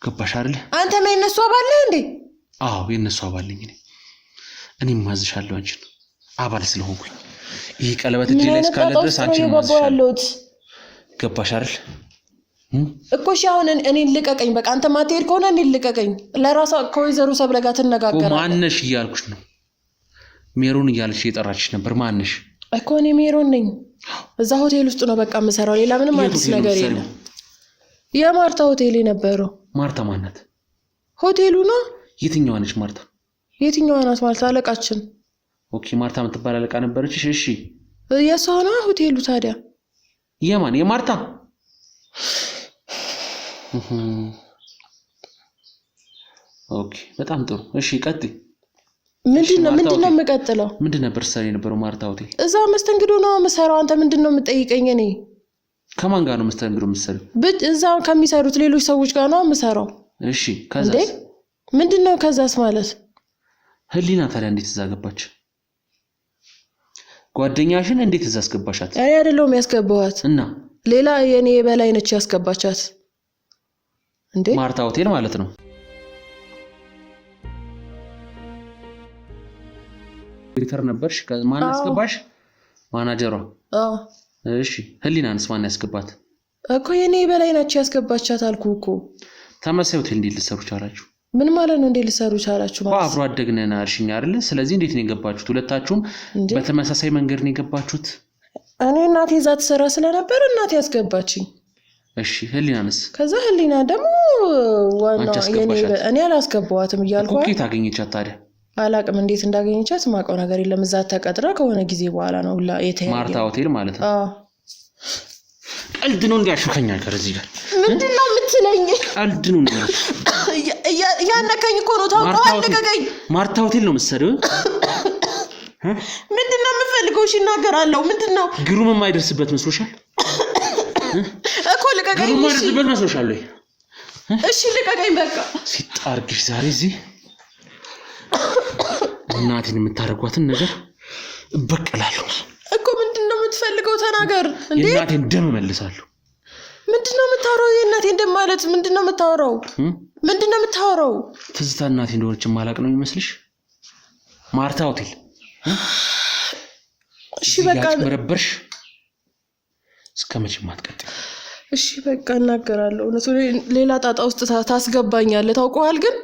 ገባሽ አይደል አንተ ምን እነሱ አባል ነህ እንዴ አዎ የነሱ አባል ነኝ እኔም ማዝሻለሁ አንቺን አባል ስለሆንኩኝ ይሄ ቀለበት እጄ ላይ እስካለ ድረስ አንቺን ማዝሻለሁ ገባሽ አይደል እኮ አሁን እኔን ልቀቀኝ በቃ አንተ ማትሄድ ከሆነ እኔን ልቀቀኝ ለራሷ ከወይዘሮ ሰብለ ጋር ተነጋገራለህ ማነሽ እያልኩሽ ነው ሜሮን እያልሽ እየጠራችሽ ነበር ማነሽ እኮ እኔ ሜሮን ነኝ እዛ ሆቴል ውስጥ ነው በቃ የምሰራው ሌላ ምንም አዲስ ነገር የለም የማርታ ሆቴል የነበረው ማርታ ማናት ሆቴሉ ነው የትኛዋ ነች ማርታ የትኛዋ ናት ማርታ አለቃችን ኦኬ ማርታ የምትባል አለቃ ነበረች እሺ የሷ ነው ሆቴሉ ታዲያ የማን የማርታ ኦኬ በጣም ጥሩ እሺ ቀጥይ ምንድነው የምቀጥለው ምንድነው ነበር ሰሪ የነበረው ማርታ ሆቴል እዛ መስተንግዶ ነው የምሰራው አንተ ምንድነው የምጠይቀኝ እኔ ከማን ጋር ነው መስተንግዶ የምትሰሪው እዛ ከሚሰሩት ሌሎች ሰዎች ጋር ነው የምሰራው እሺ ከዛስ ምንድነው ከዛስ ማለት ህሊና ታዲያ እንዴት እዛ ገባች ጓደኛሽን እንዴት እዛ አስገባሻት እኔ አይደለሁም ያስገባኋት እና ሌላ የኔ በላይ ነች ያስገባቻት እንዴ ማርታ ሆቴል ማለት ነው ሪተር ነበርሽ ማን ያስገባሽ ማናጀሯ አዎ እሺ ህሊናንስ ማን ያስገባት እኮ የኔ በላይ ነች ያስገባቻት አልኩ እኮ ተመሳሳይ ሆቴል እንዴት ልትሰሩ ቻላችሁ ምን ማለት ነው እንዴት ልትሰሩ ቻላችሁ ማለት አብሮ አደግነና አርሽኛ አይደል ስለዚህ እንዴት ነው የገባችሁት ሁለታችሁም በተመሳሳይ መንገድ ነው የገባችሁት እኔ እናቴ እዛ ትሰራ ስለነበር እናቴ ያስገባችኝ እሺ ህሊናንስ ከዛ ህሊና ደግሞ ዋና እኔ አላስገባዋትም እያልኩ እኮ ታገኘቻት ታዲያ አላቅም እንዴት እንዳገኘቻት ማቀው ነገር የለም እዛ ተቀጥራ ከሆነ ጊዜ በኋላ ነው ሁላ የተያየ ማርታ ሆቴል ማለት ነው ቀልድ ነው እንዲያሹከኛ ከዚህ ጋር ምንድነው የምትለኝ ቀልድ ነው ያነከኝ እኮ ነው ታውቀዋል ልቀቀኝ ማርታ ሆቴል ነው መሰለው ምንድነው የምፈልገው እሺ እናገራለሁ ምንድነው ግሩም የማይደርስበት መስሎሻል እኮ ልቀቀኝ ግሩም የማይደርስበት መስሎሻል ወይ እሺ ልቀቀኝ በቃ ሲጣርግሽ ዛሬ እዚህ እናቴን የምታረጓትን ነገር እበቀላለሁ እኮ ምንድነው የምትፈልገው ተናገር እንዴ የእናቴን ደም መልሳለሁ ምንድነው የምታወራው የእናቴን ደም ማለት ምንድነው የምታወራው ትዝታ እናቴ እንደሆነች ማላቅ ነው የሚመስልሽ ማርታ ሆቴል እሺ በቃ መረበርሽ እስከመቼ ማትቀጥ እሺ በቃ እናገራለሁ እነሱ ሌላ ጣጣ ውስጥ ታስገባኛለህ ታውቀዋል ግን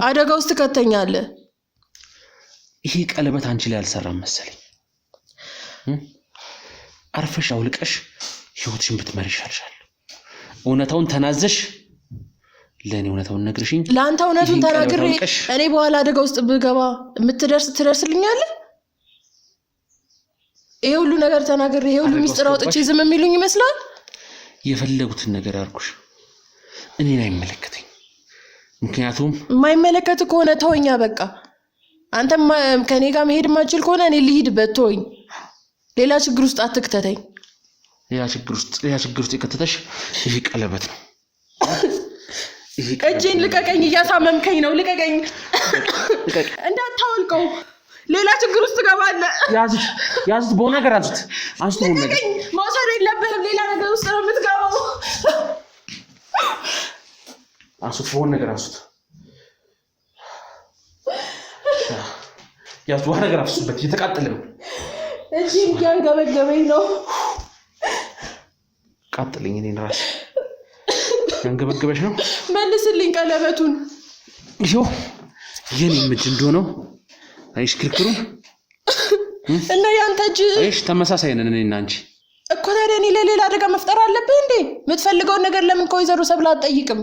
አደጋ ውስጥ ከተኛለህ ይሄ ቀለበት አንቺ ላይ አልሰራም መሰለኝ አርፈሽ አውልቀሽ ህይወትሽን ብትመሪ ይሻልሻል እውነታውን ተናዘሽ ለኔ እውነታውን ነግርሽኝ ለአንተ እውነቱን ተናግሬ እኔ በኋላ አደጋ ውስጥ ብገባ ትደርስልኛለህ? ይሄ ሁሉ ነገር ተናግሬ ይሄ ሁሉ ሚስጥር አውጥቼ ዝም የሚሉኝ ይመስላል? የፈለጉትን ነገር አልኩሽ። እኔን አይመለከተኝ። ምክንያቱም የማይመለከት ከሆነ ተወኛ በቃ። አንተም ከኔ ጋር መሄድ ማችል ከሆነ እኔ ልሂድበት ተወኝ። ሌላ ችግር ውስጥ አትክተተኝ። ሌላ ችግር ውስጥ የከተተሽ ይሄ ቀለበት ነው። እጄን ልቀቀኝ፣ እያሳመምከኝ ነው። ልቀቀኝ፣ እንዳታወልቀው። ሌላ ችግር ውስጥ ትገባለህ። ያዙት፣ በሆነ ነገር ያዙት። በሆነ ነገር መውሰድ የለብህም። ሌላ ነገር ውስጥ ነው የምትገባው። በሆነ ነገር ያዙት። ውሃ ነገር አፍሱበት፣ እየተቃጠለ ነው። እጄን እያንገበገበኝ ነው። ቃጠለኝ። እኔን ራሴ ያንገበገበሽ ነው። መልስልኝ ቀለበቱን። ይኸው የኔ እጅ እንደሆነው አይሽ ክርክሩ እና ያንተ እጅ አይሽ ተመሳሳይ ነን እኔና አንቺ እኮ። ታዲያ እኔ ለሌላ አደጋ መፍጠር አለብህ እንዴ? የምትፈልገውን ነገር ለምን ከወይዘሮ ሰብለ አትጠይቅም?